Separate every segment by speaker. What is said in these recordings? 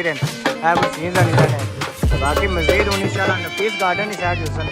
Speaker 1: वजीर है वो सीन है बाकी मजीद हूँ इंशाल्लाह नफीस गार्डन ही साइड जुसन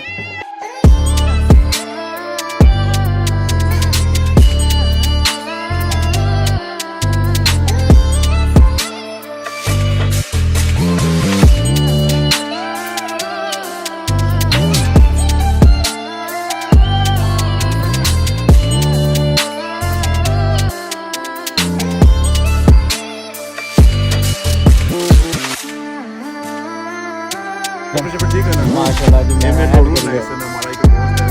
Speaker 1: माशाल्लाह जी मैं जरूर ना इसने हमारा एक दोस्त है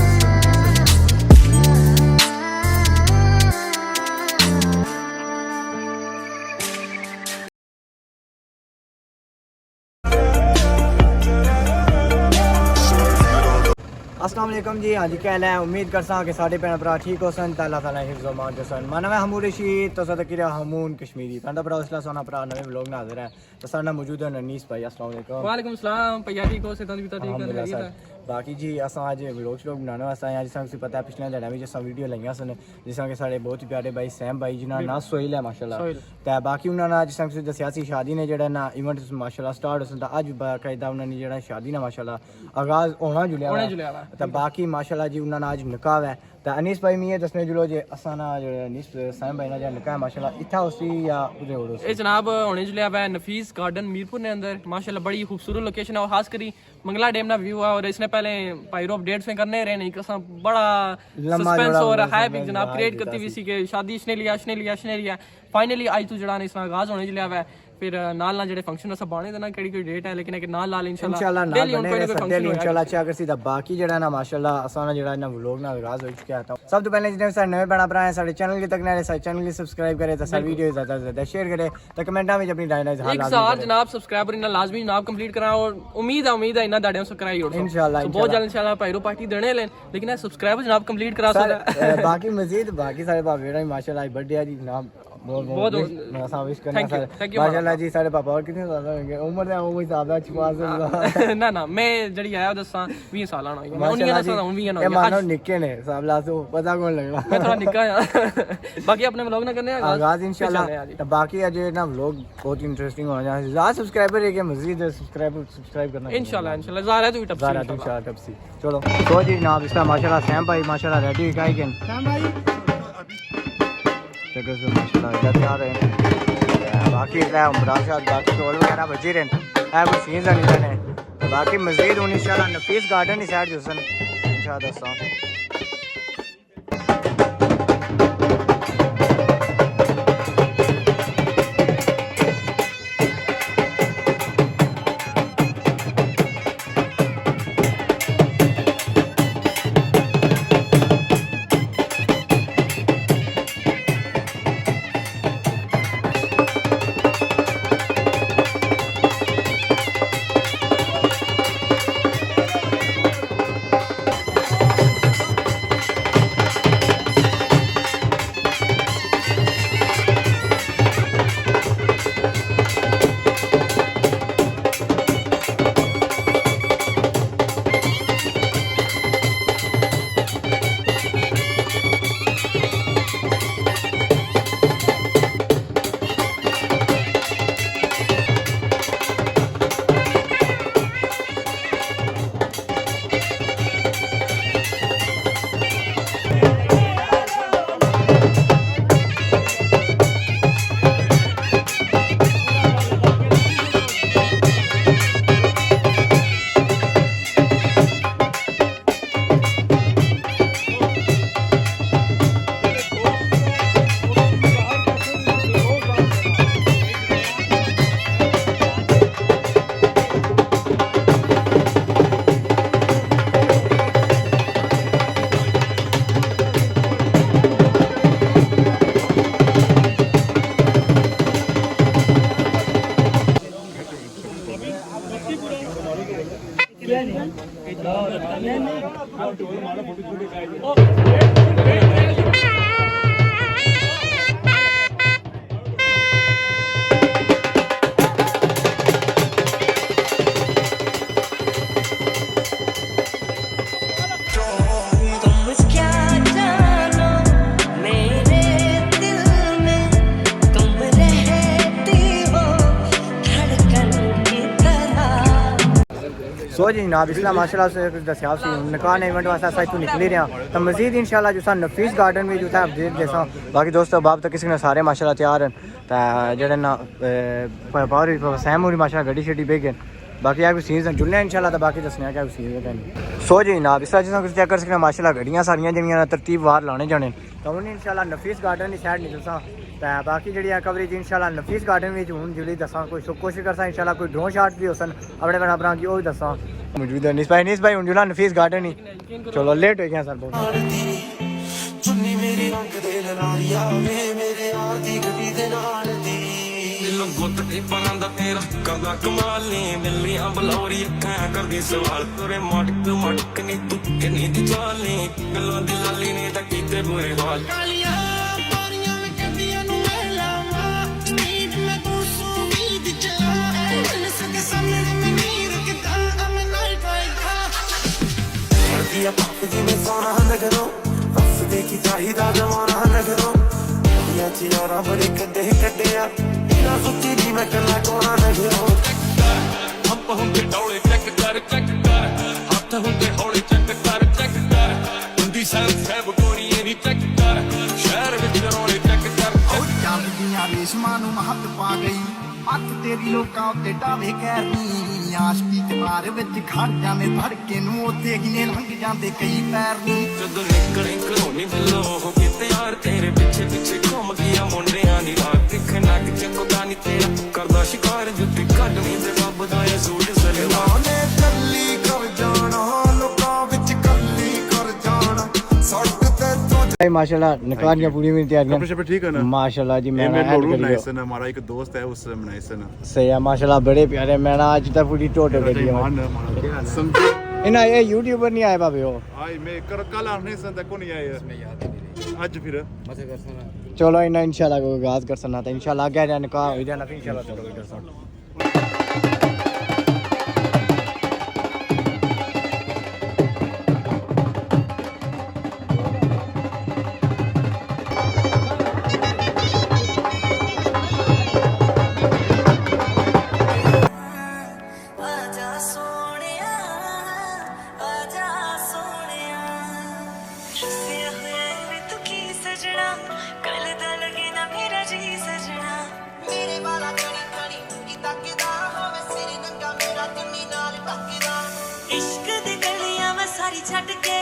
Speaker 1: अस्सलाम वालेकुम जी। हाँ जी क्या है उम्मीद करसा कि साढ़े भैन भरा ठीक हो सन अल्लाह ताला हिफ्ज़ व मान सन माना मैं हमूर रशीद तो सदकिरा हमून कश्मीरी पंडा भरा इसला सोना भरा नवे व्लॉग में हाजिर है तो साडा मौजूद है ननीस भाई। अस्सलाम वालेकुम।
Speaker 2: वालेकुम सलाम भैया ठीक हो से तंद भी ठीक है
Speaker 1: बाकी जी असां अज व्लॉग श्लॉग बनाने वास्ते आए जिस तुझे पता है पिछले दिन भी जिस वीडियो लईयां सन जिस कि साढ़े बहुत ही प्यारे भाई सैम भाई जिन्होंने ना सोहेल है माशाल्लाह तो बाकी उन्होंने जिस तुझे दसिया सी शादी ने जो ना इवेंट माशाल्लाह स्टार्ट हो अज बाकायदा उन्होंने जो शादी ना माशाल्लाह आगाज होना जुलिया तो बाकी माशाल्लाह जी उन्होंने अज निकाह है तो अनीस भाई मी दसने जुलो जे असा ना जो अनीस सैम भाई ना जो निकाह माशाल्लाह इतना उसी या उधर हो
Speaker 2: ए जनाब होने जुलिया है नफीस गार्डन मीरपुर ने अंदर माशाल्लाह बड़ी खूबसूरत लोकेशन है और खास करी मंगला डैम ना व्यू है और इसने पहले पायरो अपडेट्स में करने रहे नहीं कसम बड़ा सस्पेंस और हाइप जनाब क्रिएट करती हुई सी के शादी इसने लिया फाइनली आज तू जड़ा ने इसका आगाज होने जुलिया है फिर नाल ना जेडे फंक्शन सब बाने देना केड़ी कोई डेट है लेकिन एक नाल इंशाल्लाह डेली कोई ना कोई फंक्शन
Speaker 1: इंशाल्लाह अच्छा कर सीधा बाकी जेड़ा ना माशाल्लाह असाना जेड़ा ना व्लॉग ना आगाज हो चुका था। सब तो पहले जितने सारे नए बना भरा है सारे चैनल के तक नए सारे चैनल को सब्सक्राइब करे तो सारी वीडियो ज्यादा से ज्यादा शेयर करे तो कमेंटा में अपनी राय हाल
Speaker 2: एक साथ जनाब सब्सक्राइबर इना लाजमी जनाब कंप्लीट करा और उम्मीद है इना दाड़े सब्सक्राइब हो
Speaker 1: इंशाल्लाह
Speaker 2: बहुत जल्द इंशाल्लाह पायरो पार्टी देने ले लेकिन सब्सक्राइबर जनाब कंप्लीट करा सकता
Speaker 1: बाकी मजीद बाकी सारे भाभी माशाल्लाह बर्थडे है जी जनाब बहुत विश करना माशाल्लाह जी सारे पापा और कितने साल होंगे उम्र है वो हिसाब है छुपा
Speaker 2: ना ना मैं जड़ी आया दसा 20 साल आना मैं उन्हीं दसा हूं 20 ना
Speaker 1: मानो निक्के ने हिसाब ला तो पता कौन लगेगा
Speaker 2: मैं थोड़ा निक्का यार बाकी अपने व्लॉग ना करने
Speaker 1: आगाज इंशाल्लाह तो बाकी आज ना व्लॉग बहुत इंटरेस्टिंग होना चाहिए ज्यादा सब्सक्राइबर है कि मजीद सब्सक्राइब करना
Speaker 2: इंशाल्लाह ज़ाहिर है तू
Speaker 1: ज़ाहिर है इंशाल्लाह तब चलो तो जी जनाब इसका माशाल्लाह सैम भाई माशाल्लाह रेडी है क्या सैम भाई जगह से माशाल्लाह इधर तैयार है बाकी है उमरान साहब बाकी टोल वगैरह बजे रहे है वो सीन नहीं है बाकी मजीद हूँ इंशाल्लाह नफीस गार्डन ही साइड जुसन इंशाल्लाह सो जी जनाब इसलिए माशाल्लाह से कुछ दसिया निकाह ने इवेंट वास्ते अस इतों निकली रहे हैं तो मजीद इंशाल्लाह जो नफीस गार्डन भी जो था अपडेट जैसा बाकी दोस्तों बाप तक किसी ने सारे माशाल्लाह तैयार हैं तो जेडे ना बाहर सैम होरी माशाल्लाह गड्डी शड्डी बेह गए बाकी कोई सीजन जुलने इंशाल्लाह तो बाकी दसने क्या सीजन सो जी जनाब इस जिस कुछ चेक कर सकते माशाल्लाह गड्डियां सारियां जिन्नियां तरतीब वार लाने जाने तो हूँ इंशाल्लाह नफीस गार्डन की साइड निकलसा तो बाकी जी कवरेज इंशाल्लाह नफीस गार्डन में हूँ जी दसा कोई कोशिश करसा इंशाल्लाह कोई ड्रोन शॉट भी हो सन अपने भैन भरा की वो भी दसा मौजूद है निस भाई हूँ जुला नफीस गार्डन ही चलो लेट हो गया सर बहुत
Speaker 3: चुन्नी मेरी रंग दे ललारिया मेरे यार दी गड्डी दे नाल दी दिलों गुੱਤ ਤੇ ਪਾਉਂਦਾ ਤੇਰਾ ਕਦਾ ਕਮਾਲ ਨੀ ਮਿਲੀਆਂ ਬਲੌਰੀ ਅੱਖਾਂ ਕਰਦੀ ਸਵਾਲ ਤੇਰੇ ਮਟਕ ਨੀ ਤੂੰ ਕਿੰਨੀ ਦੀ ਚਾਲੀ ਗੱਲਾਂ ਦੀ ਲਾਲੀ ਨੇ ਤਾਂ ਕੀਤੇ ਬੁਰੇ ਹਾਲ ਕਾਲੀਆਂ ਪਾਰੀਆਂ ਮੈਂ ਕੰਦੀਆਂ ਨੂੰ ਲਾਵਾਂ ਸਪੀਡ ਮੈਂ ਤੂੰ ਸੁਮੀਦ ਚਲਾ ਸਕੇ ਸਾਹਮਣੇ ਮੈਂ ਨਹੀਂ ਰੁਕਦਾ ਮੈਂ ਨਾਈਟ ਰਾਈਡਰ ਕਰਦੀ ਆ ਪਾਪ ਦੀ ਮੈਂ ਸੋਨਾ ਨਗਰੋਂ ਬਸ ਦੇਖੀ ਚਾਹੀਦਾ ਜਵਾਨਾ ਨਗਰੋਂ ਯਾ ਚਿਆਰਾ ਬੜੇ ਕੱਢੇ ਕੱਢਿਆ ਨਾ ਸੁੱਤੀ ਦੀ ਮੈਂ ਕੱਲਾ ਕੋਣਾ ਨਗਰੋਂ ਹੱਪ ਹੁੰਦੇ ਡੌਲੇ ਚੈੱਕ ਕਰ ਹੱਥ ਹੁੰਦੇ ਹੌਲੇ ਚੈੱਕ ਕਰ ਹੁੰਦੀ ਸੈਬ ਗੋਰੀਏ ਦੀ ਚੈੱਕ ਕਰ ਸ਼ਹਿਰ ਵਿੱਚ ਰੌਲੇ ਚੈੱਕ ਕਰ
Speaker 4: ਉਹ ਚੰਦ ਦੀਆਂ ਰੇਸ਼ਮਾਂ ਨੂੰ ਮਹੱਤ ਪਾ ਗਈ ਅੱਖ ਤੇਰੀ ਲੋਕਾਂ ਉੱਤੇ ਡਾਵੇ ਕਹਿਣੀ ਆਸ਼ਕੀ ਕਤਾਰ ਵਿੱਚ ਖੜ ਜਾਵੇਂ ਧੜਕੇ ਨੂੰ ਉੱਥੇ ਕਿਨੇ ਲੰਘ ਜਾਂਦੇ ਕਈ ਪੈਰ ਨੀ
Speaker 3: ਜਦੋਂ ਨਿਕਲੇ ਘਰੋਂ ਨੀ ਬਿੱਲੋ ਹੋ ਕੇ ਤਿਆਰ ਤੇਰੇ ਪਿੱਛੇ ਘੁੰਮ ਗਿਆ ਮੁੰਡਿਆਂ ਦੀ ਰਾਤ ਦਿਖਣਾ ਕਿ ਚੱਕਦਾ ਨੀ ਤੇਰਾ ਕਰਦਾ ਸ਼ਿਕਾਰ ਜੁੱਤੀ ਕੱਢਣੀ ਤੇ ਰੱਬ ਦਾ ਇਹ ਸੂਟ ਸਲਵਾਰ ਨੇ ਕੱਲੀ ਕਰ ਜਾਣਾ ਲੋਕਾਂ ਵਿੱਚ ਕੱਲੀ ਕਰ ਜਾਣਾ ਸੜਕ ਤੇ ਤੋਂ
Speaker 1: माशाल्लाह निकाह की पूरी मेरी तैयारियां
Speaker 5: कपड़े ठीक है ना
Speaker 1: माशाल्लाह जी मैं
Speaker 5: ये
Speaker 1: ऐड
Speaker 5: मेरे
Speaker 1: करियो
Speaker 5: नाइस है ना हमारा एक दोस्त है उससे नाइस है ना
Speaker 1: सही है माशाल्लाह बड़े प्यारे मैं ना आज तक पूरी टोटल कर दिया
Speaker 5: मान हमारा समझे
Speaker 1: इना ये यूट्यूबर नहीं आए बाबे हो
Speaker 5: आई मैं कल आने से तक को नहीं आए इसमें याद है आज फिर
Speaker 1: चलो इना इंशाल्लाह को आगाज कर सना था इंशाल्लाह आगे निकाह हो जाना फिर इंशाल्लाह चलो कर सना
Speaker 6: इश्क दी गलियां मैं सारी छड़ के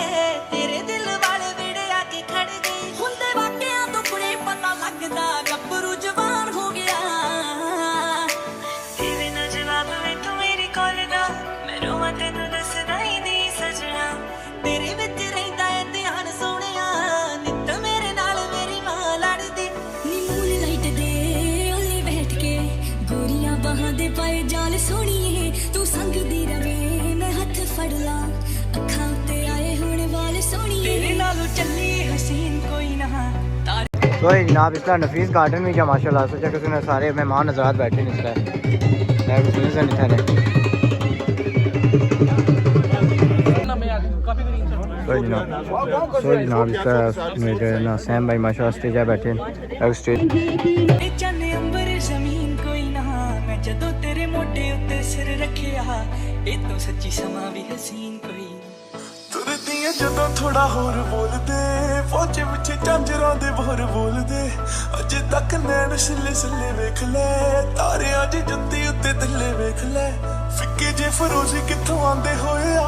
Speaker 6: तेरे दिल वाले विड़े आके खड़ गई हुंदे वाकियां तो कुड़े पता लगदा गब्बरू जवान हो गया तेरे ना जवाब वे तू मेरी कॉल दा मैं रोवां तैनू दसदा ही नहीं सजना तेरे विच रहिंदा है ध्यान सोहणिया नित मेरे नाल मेरी मां लड़दी नी मूल लाइट दे ओली बैठ के गोरियां बाहां दे पाए जाल सोहणीए तू संग दी रवे फड़ ला अखां ते आए हुण वाल सोहणी तेरे नालों चली हसीन कोई ना
Speaker 1: तो जनाब इसका नफीस गार्डन में क्या माशाल्लाह सोचा कि उसने सारे मेहमान हजरात बैठे नहीं इसका मैं कुछ नहीं सुन था तो जनाब इसका मेरे ना सैम भाई माशाल्लाह स्टेज पे बैठे हैं स्टेज
Speaker 6: चन्ने अंबर जमीन कोई ना मैं जदों तेरे मोटे उत्ते सिर रखिया ਇਹ ਤੋਂ ਸੱਚੀ ਸਮਾਂ ਵੀ ਹਸੀਨ ਕੋਈ
Speaker 3: ਤੁਰਦੀਆਂ ਜਦੋਂ ਥੋੜਾ ਹੋਰ ਬੋਲਦੇ ਫੌਜੇ ਵਿੱਚ ਝਾਂਜਰਾਂ ਦੇ ਬੋਰ ਬੋਲਦੇ ਅਜੇ ਤੱਕ ਨੈਣ ਸਿੱਲੇ ਸਿੱਲੇ ਵੇਖ ਲੈ ਤਾਰਿਆਂ ਦੀ ਜੁੱਤੀ ਉੱਤੇ ਥੱਲੇ ਵੇਖ ਲੈ ਫਿੱਕੇ ਜੇ ਫਰੋਜ਼ੀ ਕਿੱਥੋਂ ਆਂਦੇ ਹੋਏ ਆ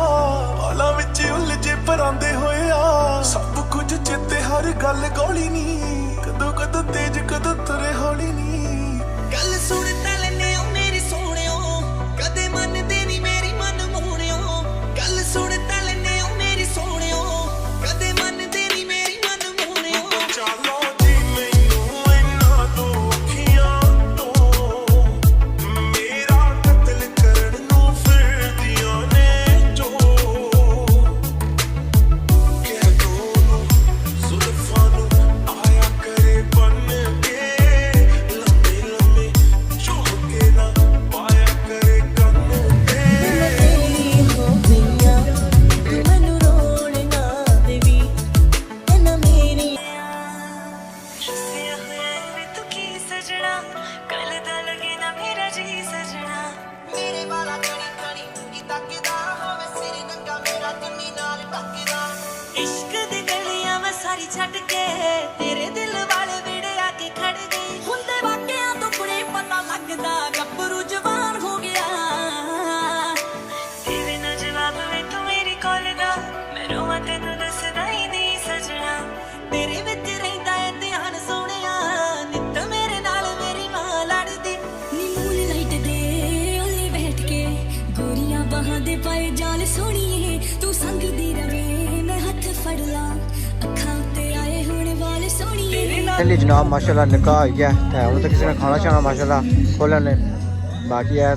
Speaker 3: ਵਾਲਾਂ ਵਿੱਚ ਉਲਝੇ ਪਰਾਂਦੇ ਹੋਏ ਆ ਸਭ ਕੁਝ ਚੇਤੇ ਹਰ ਗੱਲ ਗੋਲੀ ਨਹੀਂ ਕਦੋਂ ਕਦੋਂ ਤੇਜ਼ ਕਦੋਂ ਤੁਰੇ ਹੌਲੀ ਨਹੀਂ
Speaker 6: ਗੱਲ ਸੁਣ ਤਾਂ ਲੈਨੇ ਓ ਮੇਰੀ ਸੋਹਣਿਓ ਕਦੇ ਮੰਨਦੇ ਨਹੀਂ ਮੇਰੀ ਮਨ ਮੋਹਣਿਓ ਗੱਲ ਸੁਣ ਤਾਂ ਲੈਨੇ ਓ ਮੇਰੀ ਸੋਹਣਿਓ ਕਦੇ ਮੰਨਦੇ ਨਹੀਂ ਮੇਰੀ ਮਨ ਮੋਹਣਿਓ
Speaker 3: ਚਾਲੋ ਜੀ ਮੈਨੂੰ ਇਹਨਾਂ ਤੋਂ ਅੱਖੀਆਂ ਤੋਂ ਮੇਰਾ ਕਤਲ ਕਰਨ ਨੂੰ ਫਿਰਦੀਆਂ ਨੇ ਜੋ ਕਹਿ ਦੋ ਨੂੰ ਜ਼ੁਲਫਾਂ ਨੂੰ ਆਇਆ ਕਰੇ ਬਣ ਕੇ ਲੰਮੇ ਲੰਮੇ ਜੋ
Speaker 1: फाइनली जनाब माशाल्लाह निकाह हो गया है हूँ तो किसी ने खाना शाना माशाल्लाह खोलन ने बाकी है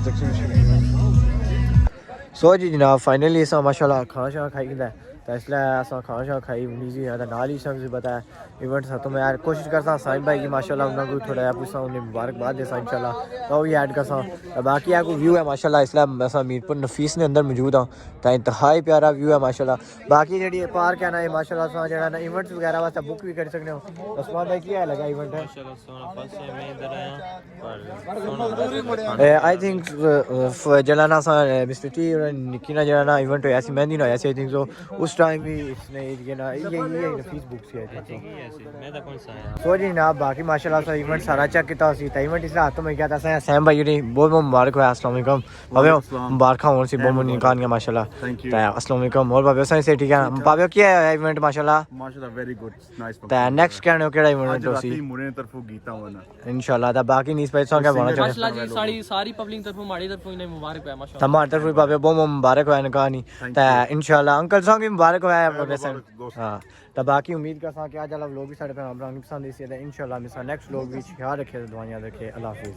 Speaker 1: सो जी जनाब फाइनली अस माशाल्लाह खाना शाना खाई गया तो इसलिए अस खाना शाना खाई लीजिए यार नाल ही सब पता है इवेंट था तो मैं यार कोशिश करता साहिब भाई की माशाल्लाह उन्होंने कोई थोड़ा पूछा उन्हें मुबारकबाद देसा इंशाल्लाह तो भी ऐड करसा बाकी है कोई व्यू है माशाल्लाह इसलिए अस मीरपुर नफीस ने अंदर मौजूद हाँ तो इंतहाई प्यारा व्यू है माशाल्लाह बाकी जी पार्क है ना ये माशाल्लाह अस जो ना इवेंट्स वगैरह वास्ते बुक भी कर सकते हो उस्मान भाई क्या लगा इवेंट है आई थिंक जला ना मिस्टर टी और निकी ना जरा ना इवेंट होया सी मेहंदी ना होया सी आई थिंक सो उस टाइम भी इसने ये ना ये नफीस book C I think so जी ना बाकी माशाल्लाह सा इवेंट सारा चेक किया सी तो इवेंट इसलिए हाथों में गया था सैम भाई ने बहुत बहुत मुबारक हुआ अस्सलाम वालेकुम भाभी मुबारक हो सी बहुत निकाल गया माशाल्लाह तो अस्सलाम वालेकुम और भाभी सही से ठीक है भाभी क्या है इवेंट माशाल्लाह
Speaker 5: वेरी गुड नाइस
Speaker 1: तो नेक्स्ट कहने केड़ा इवेंट हो सी
Speaker 5: मुरे तरफों गीता होना
Speaker 1: इंशाल्लाह तो बाकी नीस पे सॉन्ग गाना चाहिए
Speaker 2: माशाल्लाह जी सारी पब्लिक तरफों माड़ी तरफों इन्हें मुबारक हुआ माशाल्लाह
Speaker 1: हमारे तरफ भाभी बहुत मुबारक हुआ इनका नहीं तो इंशाल्लाह अंकल सॉन्ग भी मुबारक हुआ है हाँ तो बाकी उम्मीद करता कि आज वाला व्लॉग भी साढ़े भैन भरा पसंद इसी इंशाल्लाह मिसा नेक्स्ट व्लॉग भी ख्याल रखे दुआएं रखे अल्लाह हाफिज़।